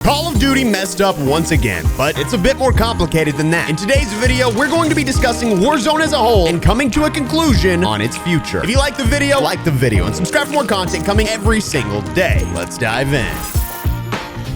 Call of Duty messed up once again, but it's a bit more complicated than that. In today's video, we're going to be discussing Warzone as a whole and coming to a conclusion on its future. If you like the video, and subscribe for more content coming every single day. Let's dive in.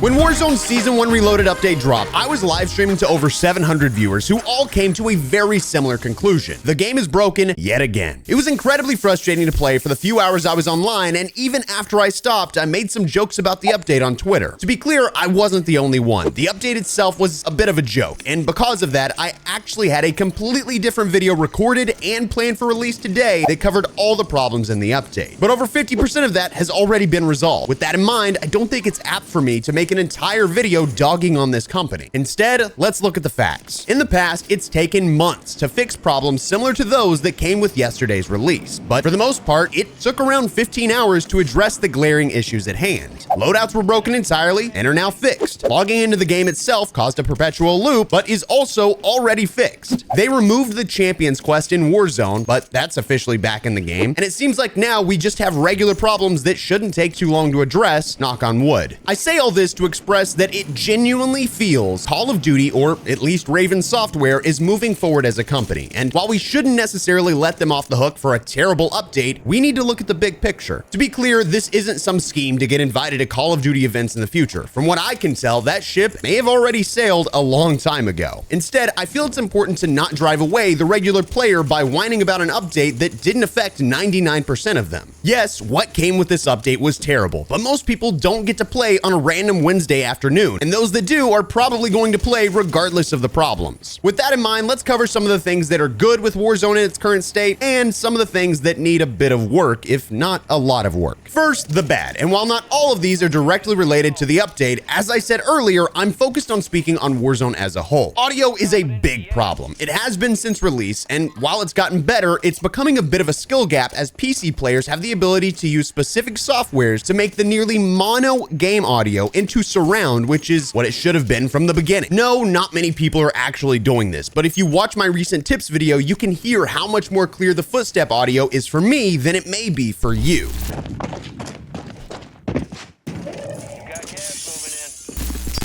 When Warzone's Season 1 Reloaded update dropped, I was live streaming to over 700 viewers who all came to a very similar conclusion. The game is broken yet again. It was incredibly frustrating to play for the few hours I was online, and even after I stopped, I made some jokes about the update on Twitter. To be clear, I wasn't the only one. The update itself was a bit of a joke, and because of that, I actually had a completely different video recorded and planned for release today that covered all the problems in the update. But over 50% of that has already been resolved. With that in mind, I don't think it's apt for me to make an entire video dogging on this company. Instead, let's look at the facts. In the past, it's taken months to fix problems similar to those that came with yesterday's release. But for the most part, it took around 15 hours to address the glaring issues at hand. Loadouts were broken entirely and are now fixed. Logging into the game itself caused a perpetual loop, but is also already fixed. They removed the Champions quest in Warzone, but that's officially back in the game. And it seems like now we just have regular problems that shouldn't take too long to address, knock on wood. I say all this to express that it genuinely feels Call of Duty, or at least Raven Software, is moving forward as a company. And while we shouldn't necessarily let them off the hook for a terrible update, we need to look at the big picture. To be clear, this isn't some scheme to get invited to Call of Duty events in the future. From what I can tell, that ship may have already sailed a long time ago. Instead, I feel it's important to not drive away the regular player by whining about an update that didn't affect 99% of them. Yes, what came with this update was terrible, but most people don't get to play on a random Wednesday afternoon, and those that do are probably going to play regardless of the problems. With that in mind, let's cover some of the things that are good with Warzone in its current state and some of the things that need a bit of work, if not a lot of work. First, the bad, and while not all of these are directly related to the update, as I said earlier, I'm focused on speaking on Warzone as a whole. Audio is a big problem. It has been since release, and while it's gotten better, it's becoming a bit of a skill gap as PC players have the ability to use specific softwares to make the nearly mono game audio into surround, which is what it should have been from the beginning. No, not many people are actually doing this, but if you watch my recent tips video, you can hear how much more clear the footstep audio is for me than it may be for you.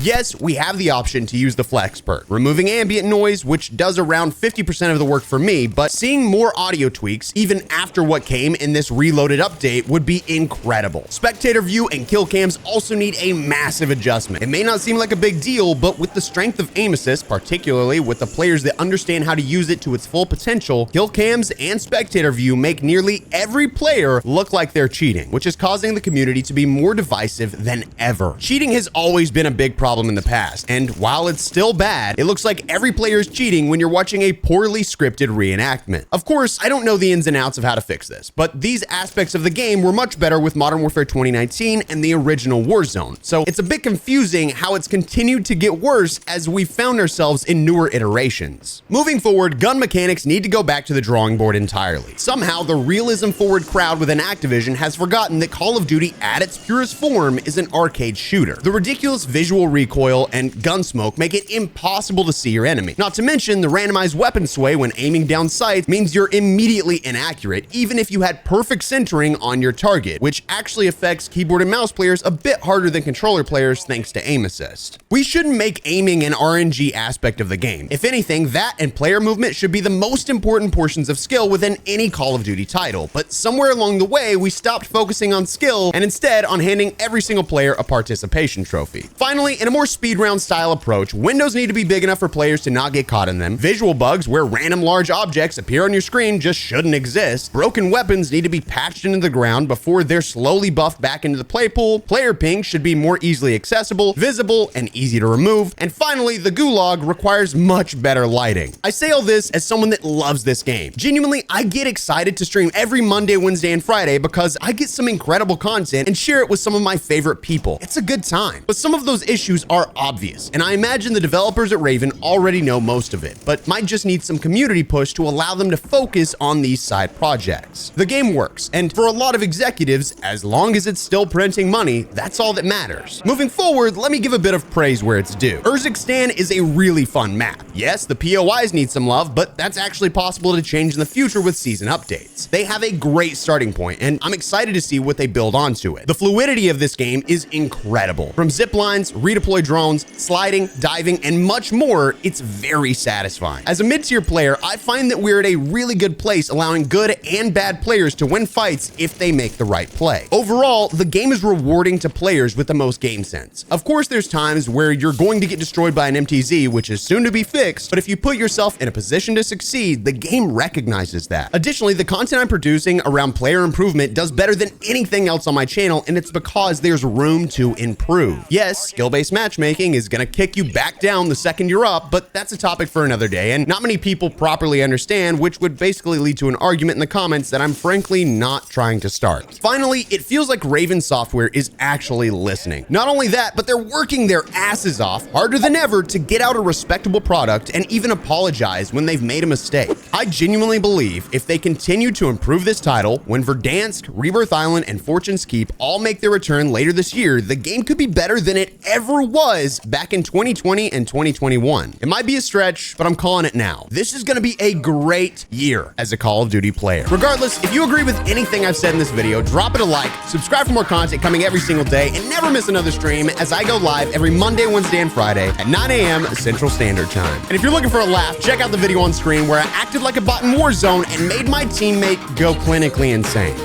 Yes, we have the option to use the flex perk, removing ambient noise, which does around 50% of the work for me, but seeing more audio tweaks, even after what came in this reloaded update, would be incredible. Spectator view and kill cams also need a massive adjustment. It may not seem like a big deal, but with the strength of aim assist, particularly with the players that understand how to use it to its full potential, kill cams and spectator view make nearly every player look like they're cheating, which is causing the community to be more divisive than ever. Cheating has always been a big problem in the past, and while it's still bad, it looks like every player is cheating when you're watching a poorly scripted reenactment. Of course, I don't know the ins and outs of how to fix this, but these aspects of the game were much better with Modern Warfare 2019 and the original Warzone, so it's a bit confusing how it's continued to get worse as we've found ourselves in newer iterations. Moving forward, gun mechanics need to go back to the drawing board entirely. Somehow, the realism-forward crowd within Activision has forgotten that Call of Duty at its purest form is an arcade shooter. The ridiculous visual recoil and gun smoke make it impossible to see your enemy. Not to mention, the randomized weapon sway when aiming down sights means you're immediately inaccurate, even if you had perfect centering on your target, which actually affects keyboard and mouse players a bit harder than controller players thanks to aim assist. We shouldn't make aiming an RNG aspect of the game. If anything, that and player movement should be the most important portions of skill within any Call of Duty title, but somewhere along the way, we stopped focusing on skill and instead on handing every single player a participation trophy. Finally, in a more speed round style approach, windows need to be big enough for players to not get caught in them. Visual bugs where random large objects appear on your screen just shouldn't exist. Broken weapons need to be patched into the ground before they're slowly buffed back into the play pool. Player ping should be more easily accessible, visible, and easy to remove. And finally, the gulag requires much better lighting. I say all this as someone that loves this game. Genuinely, I get excited to stream every Monday, Wednesday, and Friday because I get some incredible content and share it with some of my favorite people. It's a good time. But some of those issues are obvious, and I imagine the developers at Raven already know most of it, but might just need some community push to allow them to focus on these side projects. The game works, and for a lot of executives, as long as it's still printing money, that's all that matters. Moving forward, let me give a bit of praise where it's due. Urzikstan is a really fun map. Yes, the POIs need some love, but that's actually possible to change in the future with season updates. They have a great starting point, and I'm excited to see what they build onto it. The fluidity of this game is incredible. From zip lines, redeployment deploy drones, sliding, diving, and much more, it's very satisfying. As a mid-tier player, I find that we're at a really good place, allowing good and bad players to win fights if they make the right play. Overall, the game is rewarding to players with the most game sense. Of course, there's times where you're going to get destroyed by an MTZ, which is soon to be fixed, but if you put yourself in a position to succeed, the game recognizes that. Additionally, the content I'm producing around player improvement does better than anything else on my channel, and it's because there's room to improve. Yes, skill-based matchmaking is gonna kick you back down the second you're up, but that's a topic for another day, and not many people properly understand, which would basically lead to an argument in the comments that I'm frankly not trying to start. Finally, it feels like Raven Software is actually listening. Not only that, but they're working their asses off harder than ever to get out a respectable product and even apologize when they've made a mistake. I genuinely believe if they continue to improve this title, when Verdansk, Rebirth Island, and Fortune's Keep all make their return later this year, the game could be better than it ever was back in 2020 and 2021. It might be a stretch, but I'm calling it now. This is gonna be a great year as a Call of Duty player. Regardless, if you agree with anything I've said in this video, drop it a like, subscribe for more content coming every single day, and never miss another stream as I go live every Monday, Wednesday, and Friday at 9 a.m. Central Standard Time. And if you're looking for a laugh, check out the video on screen where I acted like a bot in Warzone and made my teammate go clinically insane.